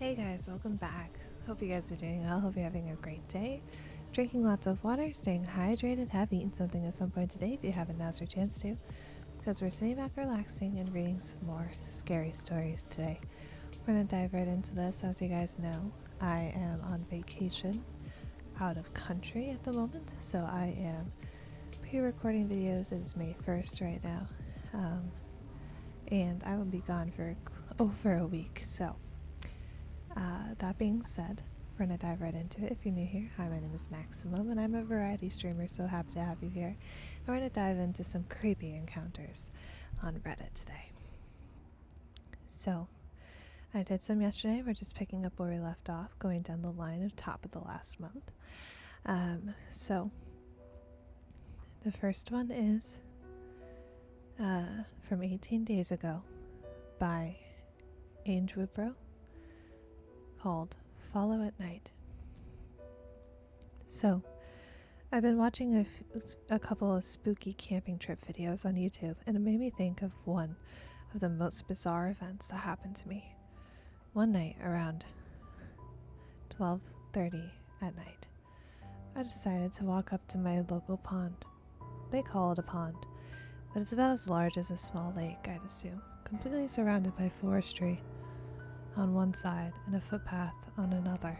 Hey guys, welcome back. Hope you guys are doing well. Hope you're having a great day. Drinking lots of water, staying hydrated, have eaten something at some point today if you haven't, now's your chance to. Because we're sitting back relaxing and reading some more scary stories today. We're going to dive right into this. As you guys know, I am on vacation out of country at the moment. So I am pre-recording videos. It is May 1st right now. And I will be gone for over a week. So that being said, we're going to dive right into it. If you're new here, hi, my name is Maximum, and I'm a variety streamer, so happy to have you here. And we're going to dive into some creepy encounters on Reddit today. So, I did some yesterday. We're just picking up where we left off, going down the line of top of the last month. So, the first one is from 18 days ago by Angel Bro, called Follow at Night. So, I've been watching a couple of spooky camping trip videos on YouTube, and it made me think of one of the most bizarre events that happened to me. One night around 12:30 at night, I decided to walk up to my local pond. They call it a pond, but it's about as large as a small lake, I'd assume, completely surrounded by forestry on one side and a footpath on another.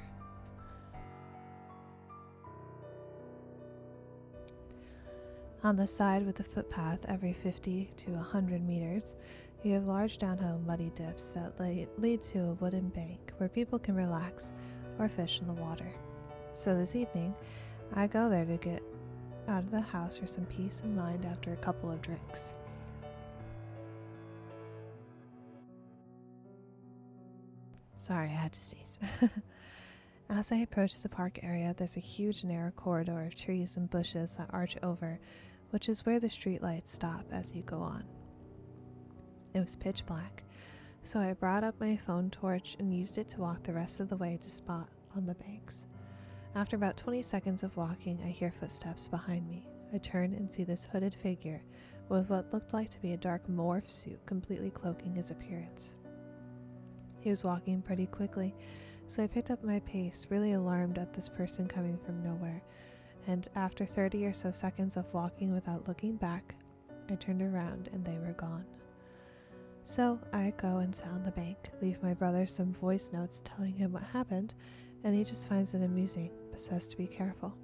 On the side with the footpath, every 50 to 100 meters, you have large downhill muddy dips that lead to a wooden bank where people can relax or fish in the water. So this evening, I go there to get out of the house for some peace of mind after a couple of drinks. Sorry, I had to sneeze. As I approach the park area, there's a huge narrow corridor of trees and bushes that arch over, which is where the street lights stop as you go on. It was pitch black, so I brought up my phone torch and used it to walk the rest of the way to spot on the banks. After about 20 seconds of walking, I hear footsteps behind me. I turn and see this hooded figure with what looked like to be a dark morph suit completely cloaking his appearance. He was walking pretty quickly, so I picked up my pace, really alarmed at this person coming from nowhere, and after 30 or so seconds of walking without looking back, I turned around and they were gone. So I go and sit on the bank, leave my brother some voice notes telling him what happened, and he just finds it amusing, but says to be careful.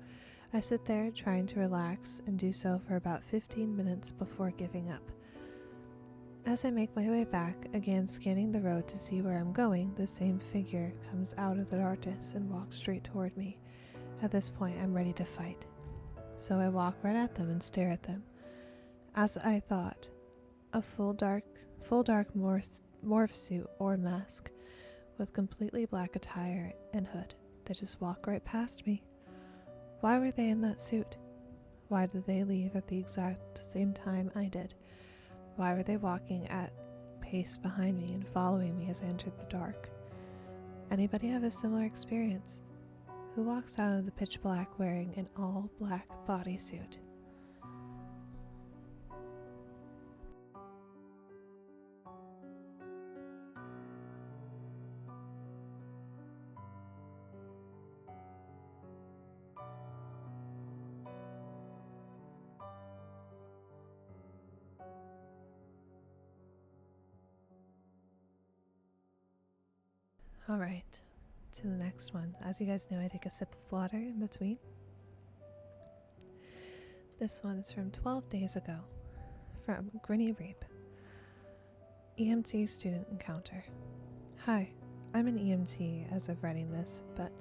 I sit there trying to relax and do so for about 15 minutes before giving up. As I make my way back, again scanning the road to see where I'm going, the same figure comes out of the darkness and walks straight toward me. At this point, I'm ready to fight. So I walk right at them and stare at them. As I thought, a full dark morph suit or mask with completely black attire and hood. They just walk right past me. Why were they in that suit? Why did they leave at the exact same time I did? Why were they walking at pace behind me and following me as I entered the dark? Anybody have a similar experience? Who walks out of the pitch black wearing an all black bodysuit? Alright, to the next one. As you guys know, I take a sip of water in between. This one is from 12 days ago, from Grinny Reap. EMT student encounter. Hi, I'm an EMT as of writing this, but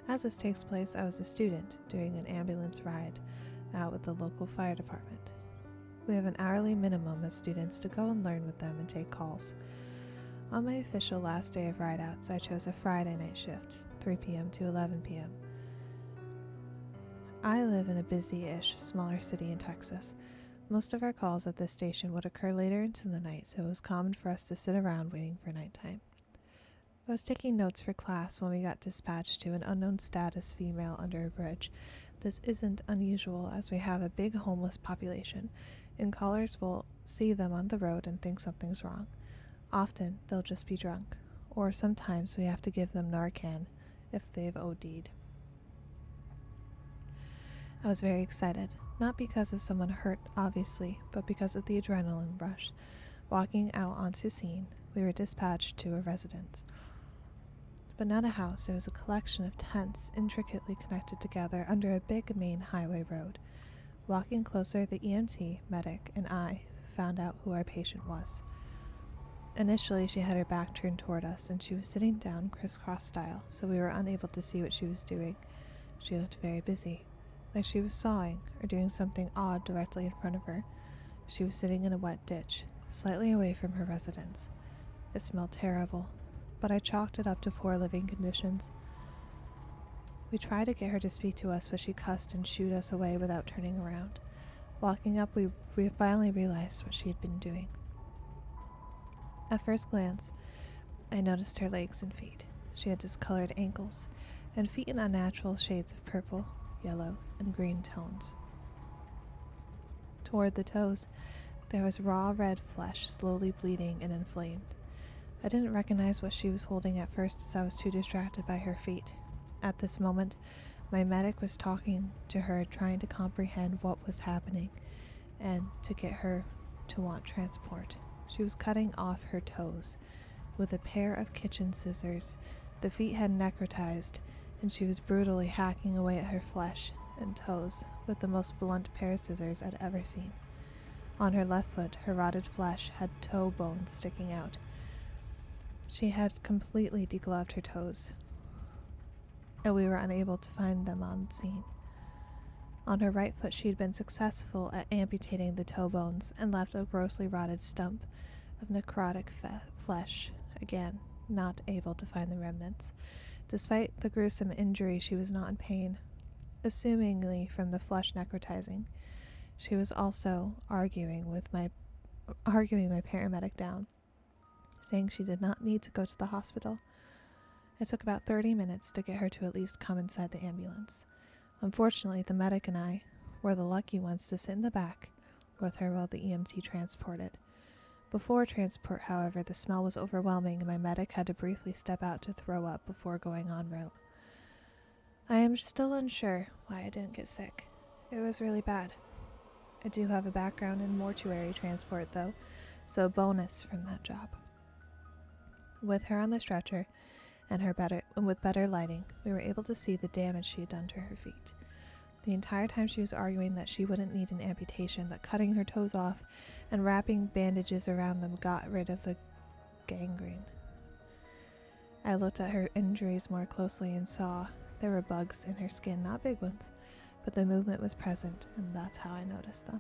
as this takes place, I was a student doing an ambulance ride out with the local fire department. We have an hourly minimum of students to go and learn with them and take calls. On my official last day of rideouts, I chose a Friday night shift, 3 p.m. to 11 p.m. I live in a busy-ish, smaller city in Texas. Most of our calls at this station would occur later into the night, so it was common for us to sit around waiting for nighttime. I was taking notes for class when we got dispatched to an unknown status female under a bridge. This isn't unusual as we have a big homeless population, and callers will see them on the road and think something's wrong. Often, they'll just be drunk, or sometimes we have to give them Narcan if they've OD'd. I was very excited, not because of someone hurt, obviously, but because of the adrenaline rush. Walking out onto scene, we were dispatched to a residence. But not a house, it was a collection of tents intricately connected together under a big main highway road. Walking closer, the EMT, medic, and I found out who our patient was. Initially, she had her back turned toward us, and she was sitting down crisscross style, so we were unable to see what she was doing. She looked very busy, like she was sawing or doing something odd directly in front of her. She was sitting in a wet ditch, slightly away from her residence. It smelled terrible, but I chalked it up to poor living conditions. We tried to get her to speak to us, but she cussed and shooed us away without turning around. Walking up, we finally realized what she had been doing. At first glance, I noticed her legs and feet. She had discolored ankles, and feet in unnatural shades of purple, yellow, and green tones. Toward the toes, there was raw red flesh slowly bleeding and inflamed. I didn't recognize what she was holding at first as I was too distracted by her feet. At this moment, my medic was talking to her, trying to comprehend what was happening and to get her to want transport. She was cutting off her toes with a pair of kitchen scissors. The feet had necrotized, and she was brutally hacking away at her flesh and toes with the most blunt pair of scissors I'd ever seen. On her left foot, her rotted flesh had toe bones sticking out. She had completely degloved her toes, and we were unable to find them on scene. On her right foot, she had been successful at amputating the toe bones and left a grossly rotted stump of necrotic flesh. Again, not able to find the remnants. Despite the gruesome injury, she was not in pain, assumingly from the flesh necrotizing. She was also arguing my paramedic down, saying she did not need to go to the hospital. It took about 30 minutes to get her to at least come inside the ambulance. Unfortunately, the medic and I were the lucky ones to sit in the back with her while the EMT transported. Before transport, however, the smell was overwhelming and my medic had to briefly step out to throw up before going en route. I am still unsure why I didn't get sick. It was really bad. I do have a background in mortuary transport, though, so a bonus from that job. With her on the stretcher and with better lighting, we were able to see the damage she had done to her feet. The entire time she was arguing that she wouldn't need an amputation, that cutting her toes off and wrapping bandages around them got rid of the gangrene. I looked at her injuries more closely and saw there were bugs in her skin, not big ones, but the movement was present, and that's how I noticed them.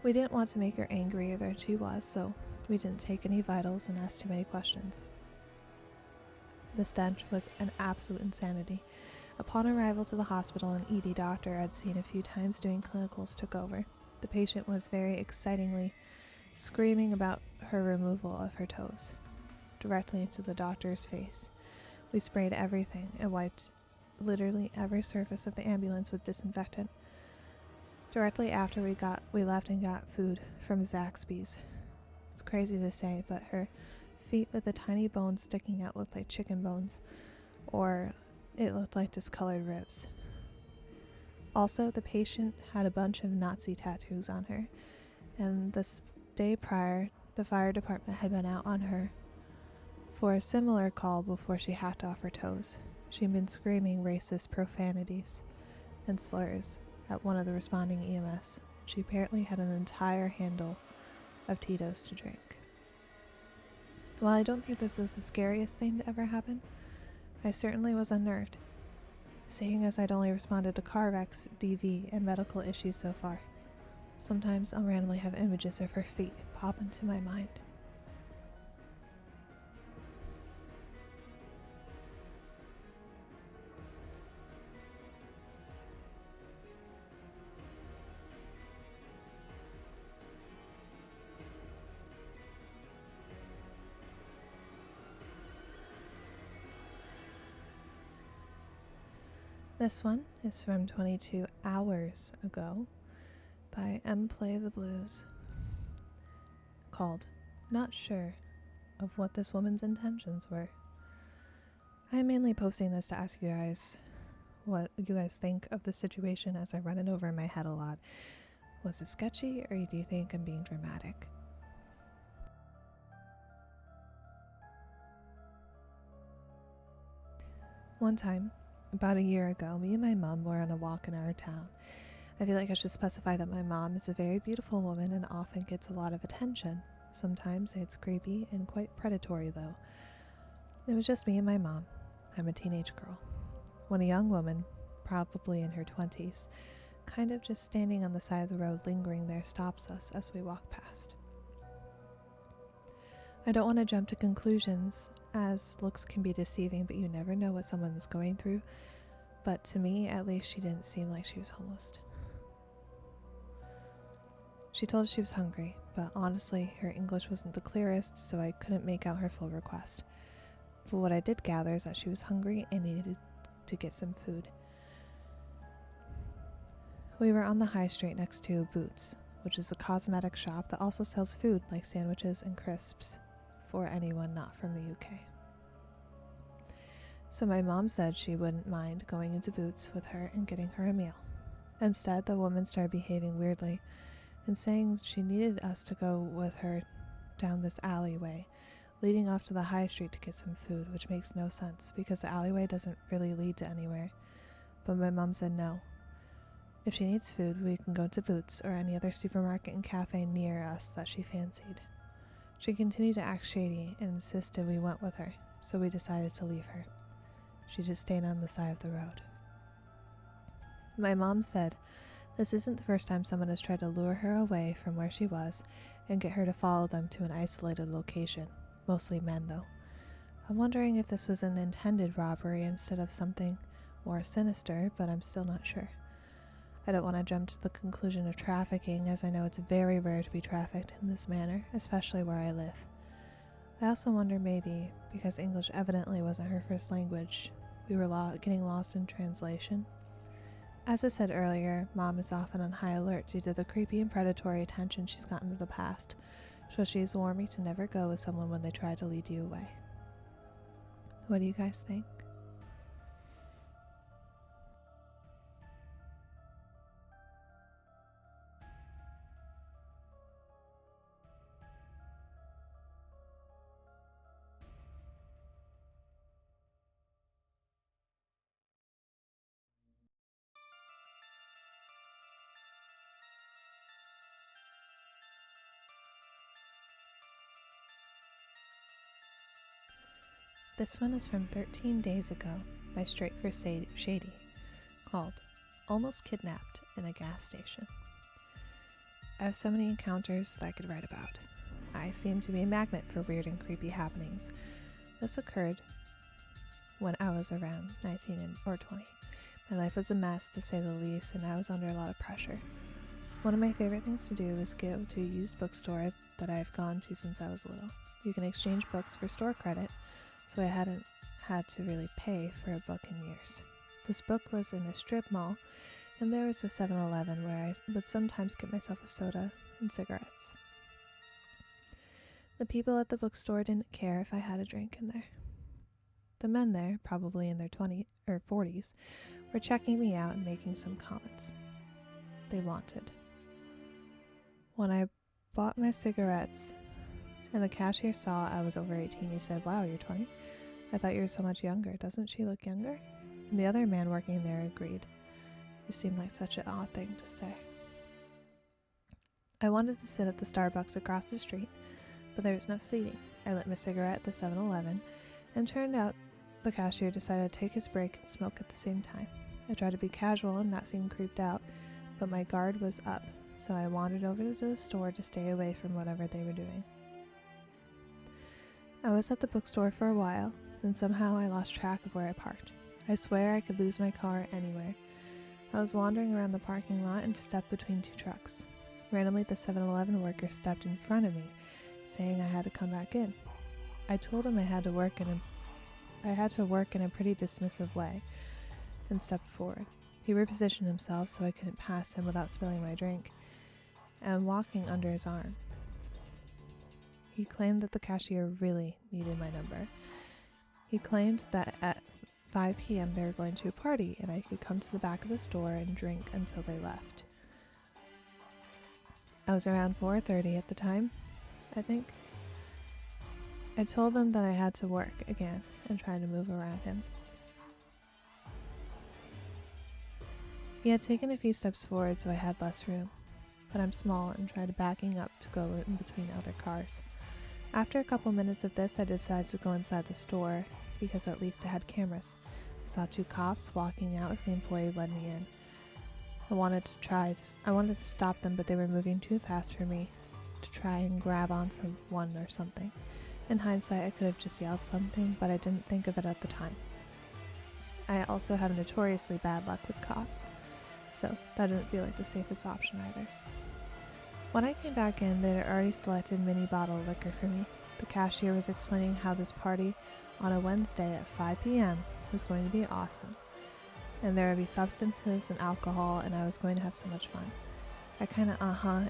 We didn't want to make her angrier than she was, so we didn't take any vitals and ask too many questions. The stench was an absolute insanity. Upon arrival to the hospital, an ED doctor I'd seen a few times doing clinicals took over. The patient was very excitingly screaming about her removal of her toes, directly into the doctor's face. We sprayed everything and wiped literally every surface of the ambulance with disinfectant. Directly after we left and got food from Zaxby's. It's crazy to say, but her feet with the tiny bones sticking out looked like chicken bones, or it looked like discolored ribs. Also, the patient had a bunch of Nazi tattoos on her, and the day prior, the fire department had been out on her for a similar call before she hacked off her toes. She'd been screaming racist profanities and slurs at one of the responding EMS. She apparently had an entire handle of Tito's to drink. While I don't think this was the scariest thing to ever happen, I certainly was unnerved, seeing as I'd only responded to car wrecks, DV, and medical issues so far. Sometimes I'll randomly have images of her feet pop into my mind. This one is from 22 hours ago by Play the Blues, called Not Sure of what this woman's intentions were. I am mainly posting this to ask you guys what you guys think of the situation as I run it over in my head a lot. Was it sketchy, or do you think I'm being dramatic? One time, about a year ago, me and my mom were on a walk in our town. I feel like I should specify that my mom is a very beautiful woman and often gets a lot of attention. Sometimes it's creepy and quite predatory, though. It was just me and my mom. I'm a teenage girl. When a young woman, probably in her 20s, kind of just standing on the side of the road lingering there, stops us as we walk past. I don't want to jump to conclusions, as looks can be deceiving, but you never know what someone is going through. But to me, at least, she didn't seem like she was homeless. She told us she was hungry, but honestly, her English wasn't the clearest, so I couldn't make out her full request. But what I did gather is that she was hungry and needed to get some food. We were on the high street next to Boots, which is a cosmetic shop that also sells food like sandwiches and crisps for anyone not from the UK. So my mom said she wouldn't mind going into Boots with her and getting her a meal. Instead, the woman started behaving weirdly and saying she needed us to go with her down this alleyway leading off to the high street to get some food, which makes no sense because the alleyway doesn't really lead to anywhere. But my mom said no. If she needs food, we can go to Boots or any other supermarket and cafe near us that she fancied. She continued to act shady and insisted we went with her, so we decided to leave her. She just stayed on the side of the road. My mom said this isn't the first time someone has tried to lure her away from where she was and get her to follow them to an isolated location, mostly men though. I'm wondering if this was an intended robbery instead of something more sinister, but I'm still not sure. I don't want to jump to the conclusion of trafficking, as I know it's very rare to be trafficked in this manner, especially where I live. I also wonder maybe, because English evidently wasn't her first language, we were getting lost in translation. As I said earlier, Mom is often on high alert due to the creepy and predatory attention she's gotten in the past, so she's warned me to never go with someone when they try to lead you away. What do you guys think? This one is from 13 days ago by Straight for Shady, called Almost Kidnapped in a Gas Station. I have so many encounters that I could write about. I seem to be a magnet for weird and creepy happenings. This occurred when I was around 19 or 20. My life was a mess, to say the least, and I was under a lot of pressure. One of my favorite things to do is go to a used bookstore that I've gone to since I was little. You can exchange books for store credit, so I hadn't had to really pay for a book in years. This book was in a strip mall, and there was a 7-Eleven where I would sometimes get myself a soda and cigarettes. The people at the bookstore didn't care if I had a drink in there. The men there, probably in their 20s or 40s, were checking me out and making some comments they wanted. When I bought my cigarettes and the cashier saw I was over 18, he said, "Wow, you're 20? I thought you were so much younger. Doesn't she look younger?" And the other man working there agreed. It seemed like such an odd thing to say. I wanted to sit at the Starbucks across the street, but there was no seating. I lit my cigarette at the 7-Eleven, and turned out the cashier decided to take his break and smoke at the same time. I tried to be casual and not seem creeped out, but my guard was up, so I wandered over to the store to stay away from whatever they were doing. I was at the bookstore for a while, then somehow I lost track of where I parked. I swear I could lose my car anywhere. I was wandering around the parking lot and stepped between two trucks. Randomly, the 7-Eleven worker stepped in front of me, saying I had to come back in. I told him I had to work in a pretty dismissive way, and stepped forward. He repositioned himself so I couldn't pass him without spilling my drink, and walking under his arm. He claimed that the cashier really needed my number. He claimed that at 5 p.m. they were going to a party and I could come to the back of the store and drink until they left. I was around 4:30 at the time, I think. I told them that I had to work again and tried to move around him. He had taken a few steps forward so I had less room, but I'm small and tried backing up to go in between other cars. After a couple minutes of this, I decided to go inside the store because at least it had cameras. I saw 2 cops walking out as the employee led me in. I wanted to stop them, but they were moving too fast for me to try and grab onto one or something. In hindsight, I could have just yelled something, but I didn't think of it at the time. I also have notoriously bad luck with cops, so that didn't feel like the safest option either. When I came back in, they had already selected mini bottle liquor for me. The cashier was explaining how this party on a Wednesday at 5 p.m. was going to be awesome, and there would be substances and alcohol, and I was going to have so much fun. I kind of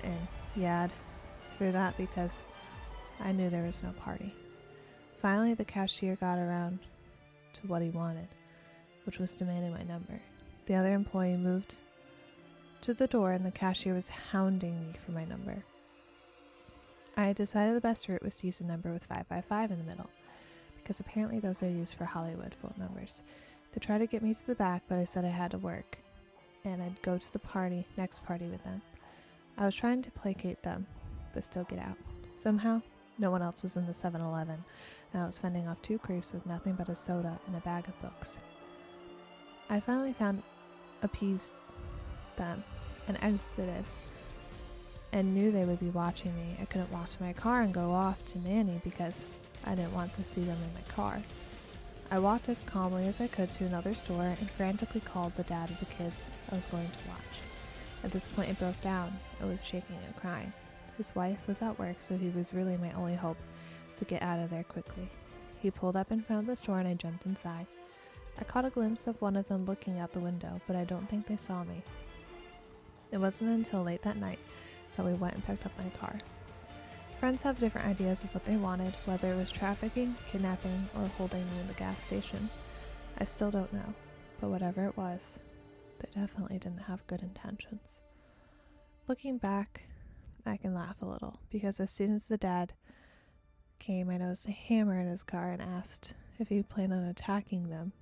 and ya'd through that because I knew there was no party. Finally, the cashier got around to what he wanted, which was demanding my number. The other employee moved to the door and the cashier was hounding me for my number. I had decided the best route was to use a number with 555 in the middle, because apparently those are used for Hollywood phone numbers. They tried to get me to the back, but I said I had to work, and I'd go to the next party with them. I was trying to placate them, but still get out. Somehow, no one else was in the 7-Eleven, and I was fending off 2 creeps with nothing but a soda and a bag of books. I finally appeased them and exited and knew they would be watching me. I couldn't walk to my car and go off to Nanny because I didn't want to see them in my car. I walked as calmly as I could to another store and frantically called the dad of the kids I was going to watch. At this point it broke down. I was shaking and crying. His wife was at work, so he was really my only hope to get out of there quickly. He pulled up in front of the store and I jumped inside. I caught a glimpse of one of them looking out the window, but I don't think they saw me. It wasn't until late that night that we went and picked up my car. Friends have different ideas of what they wanted, whether it was trafficking, kidnapping, or holding me in the gas station. I still don't know, but whatever it was, they definitely didn't have good intentions. Looking back, I can laugh a little, because as soon as the dad came, I noticed a hammer in his car and asked if he planned on attacking them,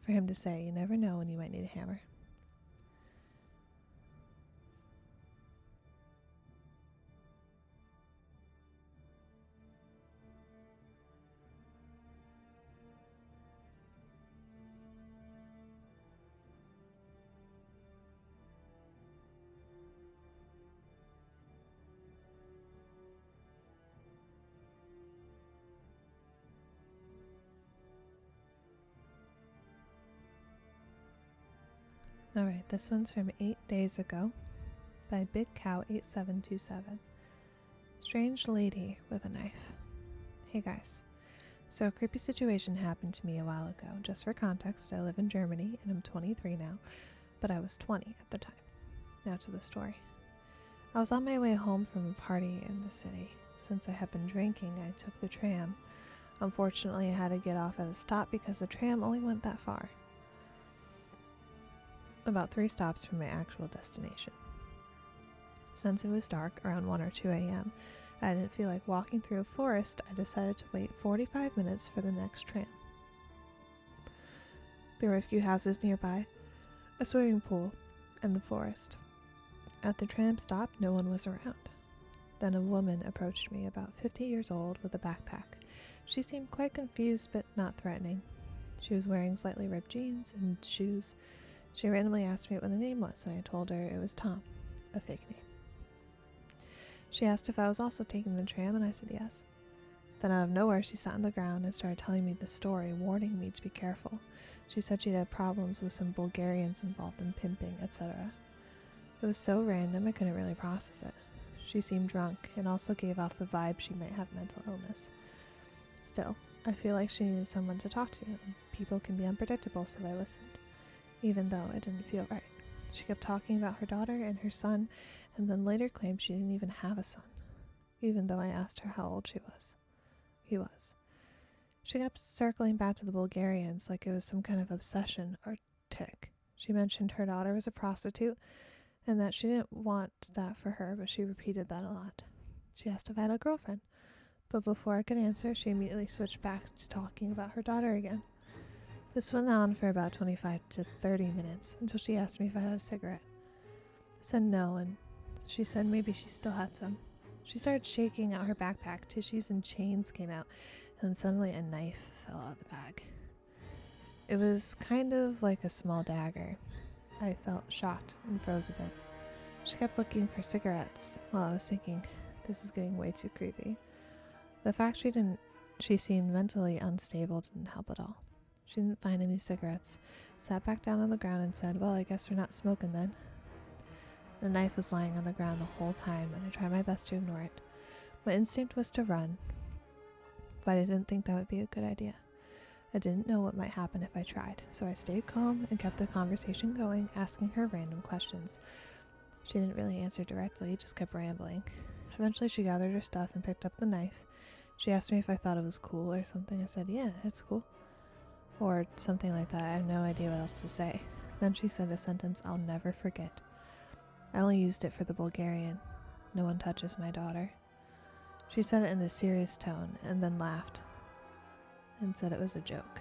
for him to say, "You never know when you might need a hammer." Alright, this one's from 8 days ago by Big Cow 8727. Strange lady with a knife. Hey guys. So a creepy situation happened to me a while ago. Just for context, I live in Germany and I'm 23 now, but I was 20 at the time. Now to the story. I was on my way home from a party in the city. Since I had been drinking, I took the tram. Unfortunately, I had to get off at a stop because the tram only went that far. About 3 stops from my actual destination. Since it was dark, around 1 or 2 a.m., I didn't feel like walking through a forest. I decided to wait 45 minutes for the next tram. There were a few houses nearby, a swimming pool, and the forest. At the tram stop, no one was around. Then a woman approached me, about 50 years old, with a backpack. She seemed quite confused, but not threatening. She was wearing slightly ripped jeans and shoes. She randomly asked me what the name was, and I told her it was Tom, a fake name. She asked if I was also taking the tram, and I said yes. Then out of nowhere, she sat on the ground and started telling me the story, warning me to be careful. She said she'd had problems with some Bulgarians involved in pimping, etc. It was so random I couldn't really process it. She seemed drunk and also gave off the vibe she might have mental illness. Still, I feel like she needed someone to talk to, and people can be unpredictable, so I listened. Even though it didn't feel right. She kept talking about her daughter and her son, and then later claimed she didn't even have a son. even though I asked her how old he was. She kept circling back to the Bulgarians like it was some kind of obsession or tick. She mentioned her daughter was a prostitute and that she didn't want that for her, but she repeated that a lot. She asked if I had a girlfriend, but before I could answer, she immediately switched back to talking about her daughter again. This went on for about 25 to 30 minutes until she asked me if I had a cigarette. I said no, and she said maybe she still had some. She started shaking out her backpack. Tissues and chains came out, and suddenly a knife fell out of the bag. It was kind of like a small dagger. I felt shocked and froze a bit. She kept looking for cigarettes while I was thinking, this is getting way too creepy. The fact she seemed mentally unstable didn't help at all. She didn't find any cigarettes, sat back down on the ground and said, well, I guess we're not smoking then. The knife was lying on the ground the whole time, and I tried my best to ignore it. My instinct was to run, but I didn't think that would be a good idea. I didn't know what might happen if I tried, so I stayed calm and kept the conversation going, asking her random questions. She didn't really answer directly, just kept rambling. Eventually she gathered her stuff and picked up the knife. She asked me if I thought it was cool or something. I said, yeah, it's cool. Or something like that. I have no idea what else to say. Then she said a sentence I'll never forget. I only used it for the Bulgarian. No one touches my daughter. She said it in a serious tone and then laughed and said it was a joke.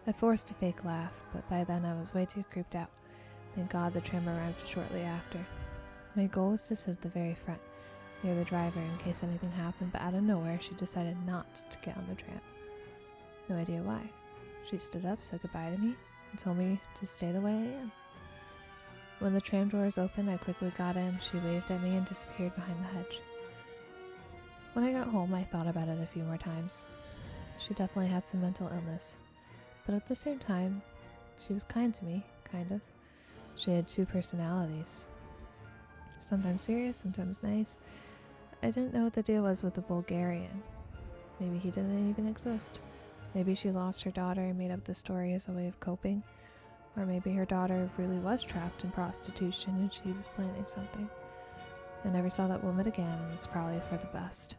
I forced a fake laugh, but by then I was way too creeped out. Thank God the tram arrived shortly after. My goal was to sit at the very front, near the driver in case anything happened, but out of nowhere she decided not to get on the tram. No idea why. She stood up, said goodbye to me, and told me to stay the way I am. When the tram doors opened, I quickly got in. She waved at me and disappeared behind the hedge. When I got home, I thought about it a few more times. She definitely had some mental illness, but at the same time, she was kind to me, kind of. She had two personalities. Sometimes serious, sometimes nice. I didn't know what the deal was with the Bulgarian. Maybe he didn't even exist. Maybe she lost her daughter and made up the story as a way of coping. Or maybe her daughter really was trapped in prostitution and she was planning something. I never saw that woman again, and it's probably for the best.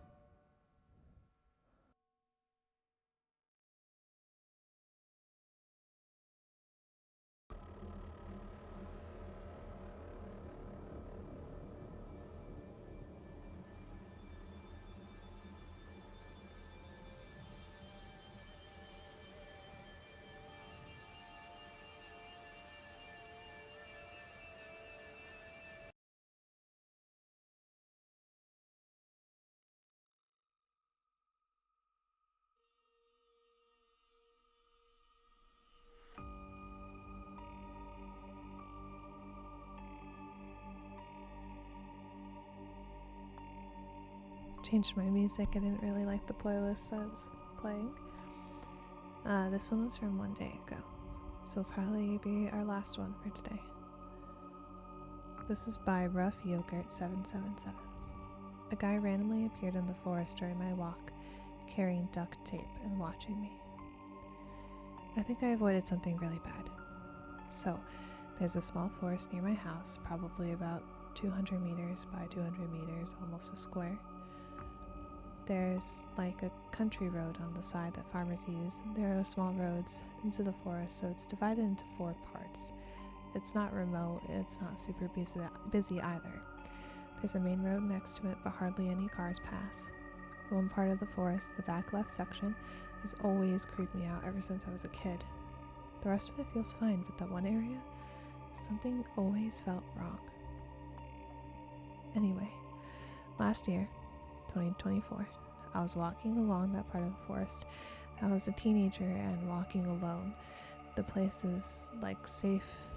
Changed my music. I didn't really like the playlist I was playing. This one was from one day ago, so it'll probably be our last one for today. This is by Rough Yogurt 777. A guy randomly appeared in the forest during my walk, carrying duct tape and watching me. I think I avoided something really bad. So, there's a small forest near my house, probably about 200 meters by 200 meters, almost a square. There's like a country road on the side that farmers use, and there are small roads into the forest, so it's divided into 4 parts. It's not remote, it's not super busy either. There's a main road next to it, but hardly any cars pass. One part of the forest, the back left section, has always creeped me out ever since I was a kid. The rest of it feels fine, but that one area, something always felt wrong. Anyway, last year, 2024, I was walking along that part of the forest. I was a teenager and walking alone. The place is like safe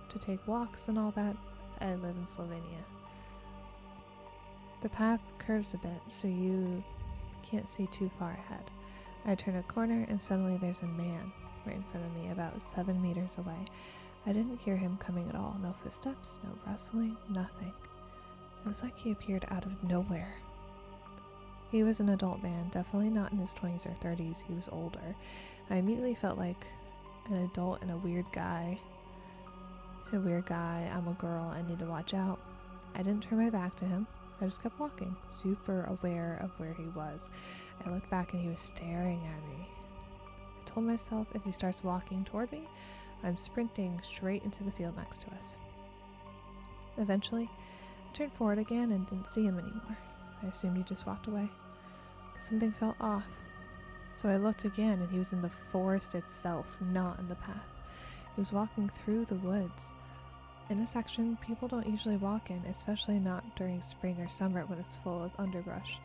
to take walks and all that. I live in Slovenia. The path curves a bit, so you can't see too far ahead. I turn a corner and suddenly there's a man right in front of me, about 7 meters away. I didn't hear him coming at all. No footsteps, no rustling, nothing. It was like he appeared out of nowhere. He was an adult man, definitely not in his 20s or 30s. He was older. I immediately felt like an adult and a weird guy. I'm a girl, I need to watch out. I didn't turn my back to him. I just kept walking, super aware of where he was. I looked back and he was staring at me. I told myself if he starts walking toward me, I'm sprinting straight into the field next to us. Eventually, I turned forward again and didn't see him anymore. I assumed he just walked away. But something felt off. So I looked again and he was in the forest itself, not in the path. He was walking through the woods. In a section people don't usually walk in, especially not during spring or summer when it's full of underbrush.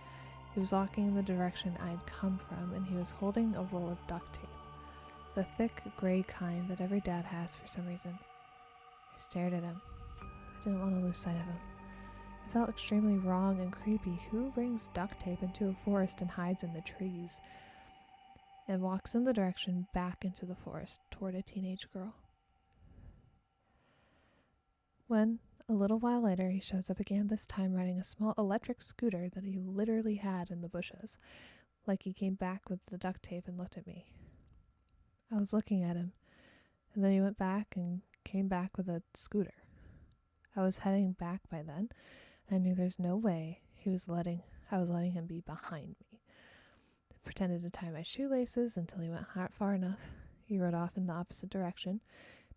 He was walking in the direction I'd come from, and he was holding a roll of duct tape, the thick gray kind that every dad has for some reason. I stared at him. I didn't want to lose sight of him. It felt extremely wrong and creepy. Who brings duct tape into a forest and hides in the trees and walks in the direction back into the forest toward a teenage girl? When, a little while later, he shows up again, this time riding a small electric scooter that he literally had in the bushes, like he came back with the duct tape and looked at me. I was looking at him, and then he went back and came back with a scooter. I was heading back by then. I knew there's no way I was letting him be behind me. I pretended to tie my shoelaces until he went far enough. He rode off in the opposite direction,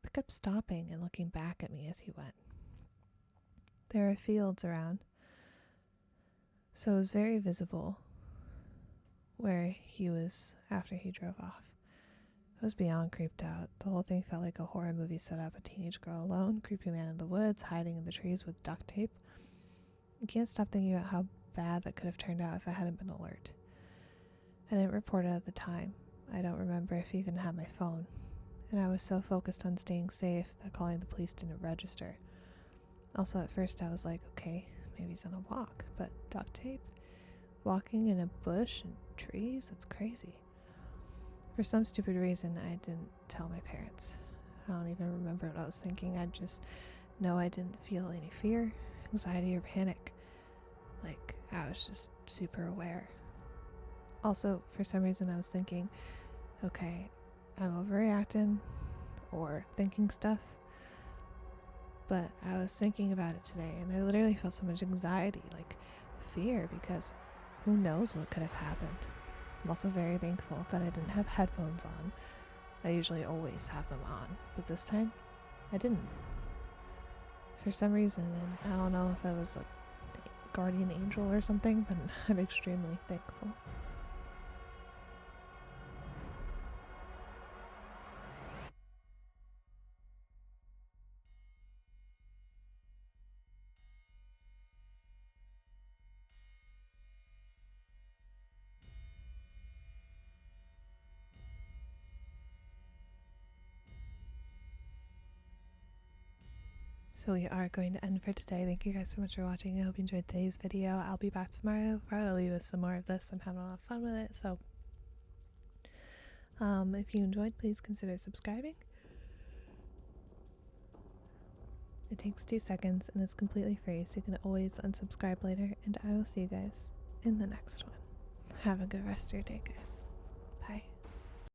but kept stopping and looking back at me as he went. There are fields around, so it was very visible where he was after he drove off. I was beyond creeped out. The whole thing felt like a horror movie set up. A teenage girl alone, creepy man in the woods, hiding in the trees with duct tape. I can't stop thinking about how bad that could have turned out if I hadn't been alert. I didn't report it at the time. I don't remember if I even had my phone. And I was so focused on staying safe that calling the police didn't register. Also, at first I was like, okay, maybe he's on a walk, but duct tape? Walking in a bush and trees? That's crazy. For some stupid reason, I didn't tell my parents. I don't even remember what I was thinking. I just know I didn't feel any fear, anxiety, or panic. Like, I was just super aware. Also, for some reason, I was thinking, okay, I'm overreacting or thinking stuff. But I was thinking about it today, and I literally felt so much anxiety, like fear, because who knows what could have happened. I'm also very thankful that I didn't have headphones on. I usually always have them on, but this time, I didn't. For some reason, and I don't know if I was a guardian angel or something, but I'm extremely thankful. So we are going to end for today. Thank you guys so much for watching. I hope you enjoyed today's video. I'll be back tomorrow, probably with some more of this. I'm having a lot of fun with it. So if you enjoyed, please consider subscribing. It takes 2 seconds and it's completely free, so you can always unsubscribe later. And I will see you guys in the next one. Have a good rest of your day, guys.